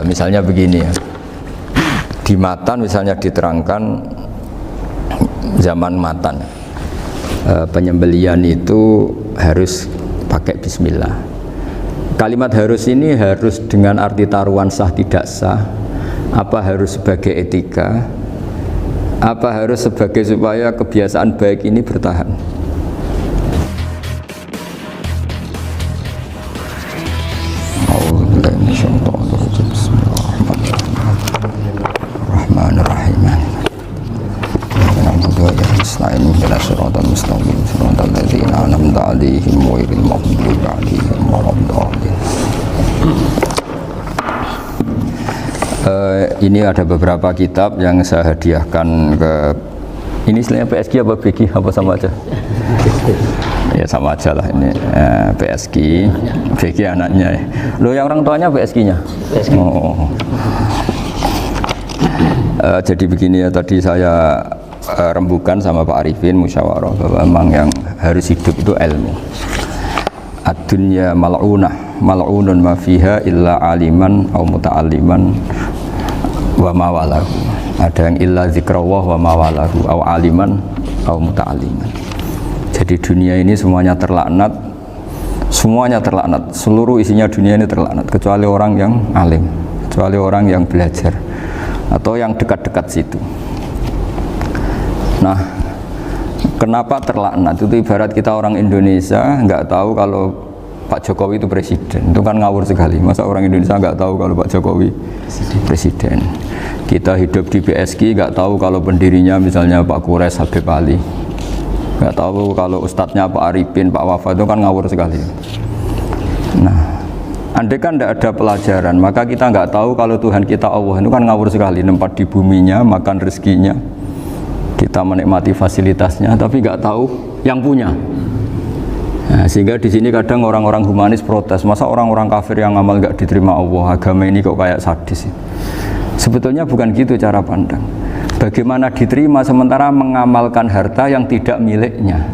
Misalnya begini ya, di Matan misalnya diterangkan zaman Matan, penyembelian itu harus pakai bismillah. Kalimat harus ini harus dengan arti taruhan sah tidak sah, apa harus sebagai etika, apa harus sebagai supaya kebiasaan baik ini bertahan. Ini ada beberapa kitab yang saya hadiahkan ke ini istilahnya PSG apa BG apa sama aja? Ya sama aja lah ini PSG, BG anaknya. Loh yang orang tuanya PSG-nya? PSG. Oh. Jadi begini ya, tadi saya rembukan sama Pak Arifin musyawarah bahwa memang yang harus hidup itu ilmu. Ad-dunya mal'unah, mal'unun ma fiha illa aliman au muta'alliman wa mawalahu. Ada yang illa zikrawah wa mawalahu au aliman au muta'alliman. Jadi dunia ini semuanya terlaknat, seluruh isinya dunia ini terlaknat kecuali orang yang alim, kecuali orang yang belajar atau yang dekat-dekat situ. Nah, kenapa terlaknat? Itu ibarat kita orang Indonesia nggak tahu kalau Pak Jokowi itu presiden, itu kan ngawur sekali. Masa orang Indonesia nggak tahu kalau Pak Jokowi presiden? Kita hidup di BSG nggak tahu kalau pendirinya misalnya Pak Kures Habib Ali, nggak tahu kalau ustadznya Pak Arifin, Pak Wafa, itu kan ngawur sekali. Nah, andai kan tidak ada pelajaran, maka kita nggak tahu kalau Tuhan kita Allah, itu kan ngawur sekali. Nempat di buminya, makan rezekinya, kita menikmati fasilitasnya, tapi nggak tahu yang punya. Nah, sehingga di sini kadang orang-orang humanis protes, masa orang-orang kafir yang amal nggak diterima Allah, agama ini kok kayak sadis. Sebetulnya bukan gitu cara pandang. Bagaimana diterima sementara mengamalkan harta yang tidak miliknya?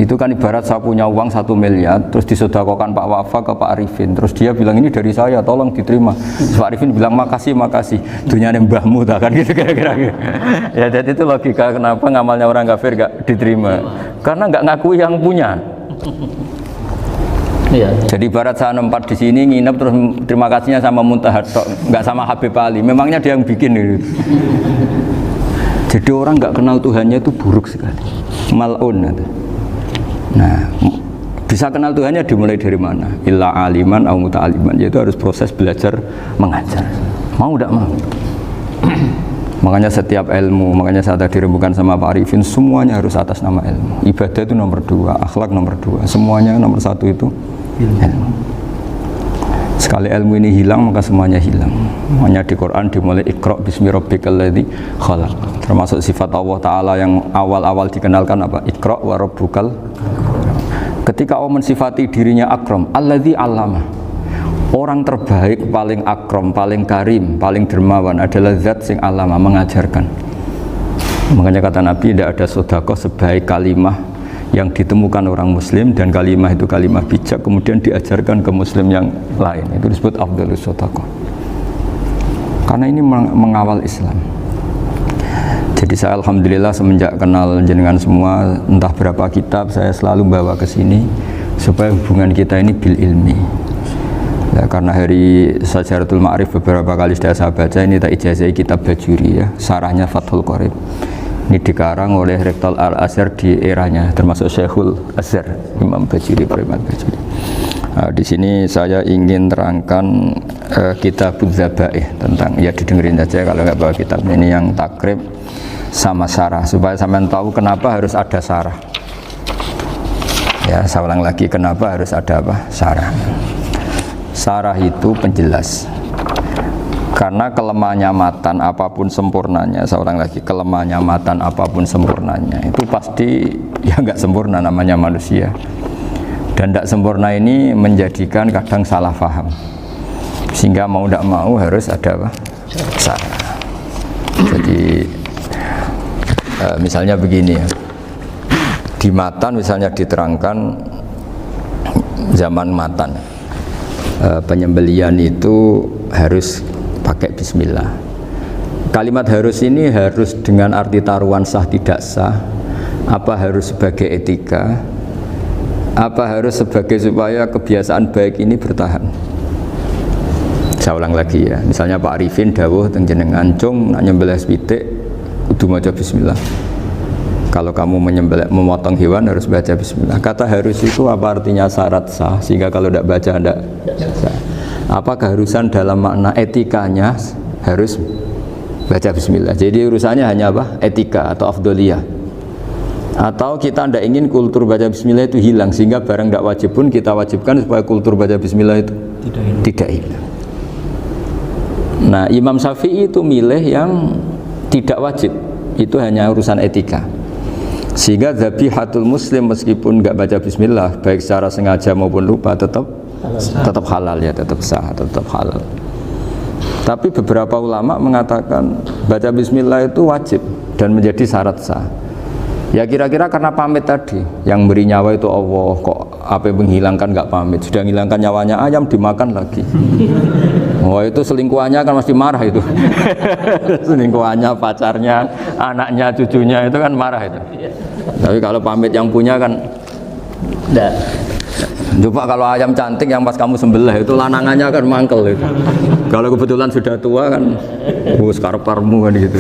Itu kan ibarat saya punya uang 1 miliar, terus disedekahkan Pak Wafa ke Pak Arifin, terus dia bilang ini dari saya, tolong diterima. Pak Arifin bilang makasih, dunia mbahmu tak kan gitu kira-kira. Ya jadi itu logika kenapa ngamalnya orang kafir gak diterima, karena nggak ngaku yang punya. Iya. Jadi ibarat saya nempat di sini nginep terus terima kasihnya sama Muntahar, nggak sama Habib Ali. Memangnya dia yang bikin itu. Jadi orang nggak kenal Tuhannya itu buruk sekali, mal'un. Nah, bisa kenal Tuhannya dimulai dari mana? Illa aliman au muta'aliman, yaitu harus proses belajar mengajar. Mau tidak mau. Makanya setiap ilmu, makanya saya tadi rembukan sama Pak Arifin, semuanya harus atas nama ilmu. Ibadah itu nomor 2, akhlak nomor 2, semuanya nomor 1 itu ilmu. Sekali ilmu ini hilang, maka semuanya hilang. Makanya di Quran dimulai Iqra bismi rabbikal ladzi khalaq. Termasuk sifat Allah Ta'ala yang awal-awal dikenalkan apa? Iqra wa rabbukal. Ketika Allah mensifati dirinya akram, alladzi 'allama. Orang terbaik, paling akram, paling karim, paling dermawan adalah zat sing 'allama, mengajarkan. Makanya kata Nabi, tidak ada sedekah sebaik kalimah yang ditemukan orang muslim, dan kalimah itu kalimah bijak kemudian diajarkan ke muslim yang lain, itu disebut afdhalus sedekah. Karena ini mengawal Islam. Jadi saya alhamdulillah semenjak kenal jenengan semua, entah berapa kitab saya selalu bawa ke sini supaya hubungan kita ini bil ilmi. Nah, karena hari Sajaratul Ma'arif beberapa kali sudah saya baca, ini tak ijazahi kitab Bajuri ya, sarahnya Fathul Qorib. Ini dikarang oleh Rektor Al-Azhar di eranya, termasuk Syekhul Azhar, Imam Bajuri, Imam Bajuri. Nah, di sini saya ingin terangkan kitab Dzabaih tentang, ya didengerin saja kalau nggak bawa kitab ini, yang takrib sama sarah, supaya sampean tahu kenapa harus ada sarah. Ya, saya ulang lagi, kenapa harus ada apa? Sarah. Sarah itu penjelas. Karena kelemahannya matan apapun sempurnanya, saya ulang lagi, kelemahannya matan apapun sempurnanya itu pasti ya nggak sempurna, namanya manusia. Dan tidak sempurna ini menjadikan kadang salah paham, sehingga mau tidak mau harus ada apa? Sarah. Jadi misalnya begini ya, di Matan misalnya diterangkan zaman Matan, penyembelian itu harus pakai bismillah. Kalimat harus ini harus dengan arti taruhan sah tidak sah, apa harus sebagai etika, apa harus sebagai supaya kebiasaan baik ini bertahan. Saya ulang lagi ya, misalnya Pak Arifin dawuh teng jenengan cung nak nyembelih pitik kudu maca bismillah. Kalau kamu memotong hewan harus baca bismillah. Kata harus itu apa artinya syarat sah, sehingga kalau tidak baca tidak sah. Apa keharusan dalam makna etikanya harus baca bismillah. Jadi urusannya hanya apa? Etika atau afdoliyah. Atau kita tidak ingin kultur baca bismillah itu hilang, sehingga barang tidak wajib pun kita wajibkan supaya kultur baca bismillah itu tidak hilang. Nah, Imam Syafi'i itu milih yang tidak wajib, itu hanya urusan etika. Sehingga dhabihatul muslim meskipun nggak baca bismillah, baik secara sengaja maupun lupa, tetap halal ya, tetap sah, tetap halal. Tapi beberapa ulama mengatakan baca bismillah itu wajib dan menjadi syarat sah. Ya kira-kira karena pamit tadi, yang beri nyawa itu Allah, kok apa yang menghilangkan nggak pamit, sudah menghilangkan nyawanya ayam dimakan lagi. Wah itu selingkuhannya kan masih marah itu. Selingkuhannya, pacarnya, anaknya, cucunya itu kan marah itu. Tapi kalau pamit yang punya kan enggak. Coba kalau ayam cantik yang pas kamu sembelih itu lanangannya kan mangkel itu. Kalau kebetulan sudah tua kan, karep-karepmu kan gitu.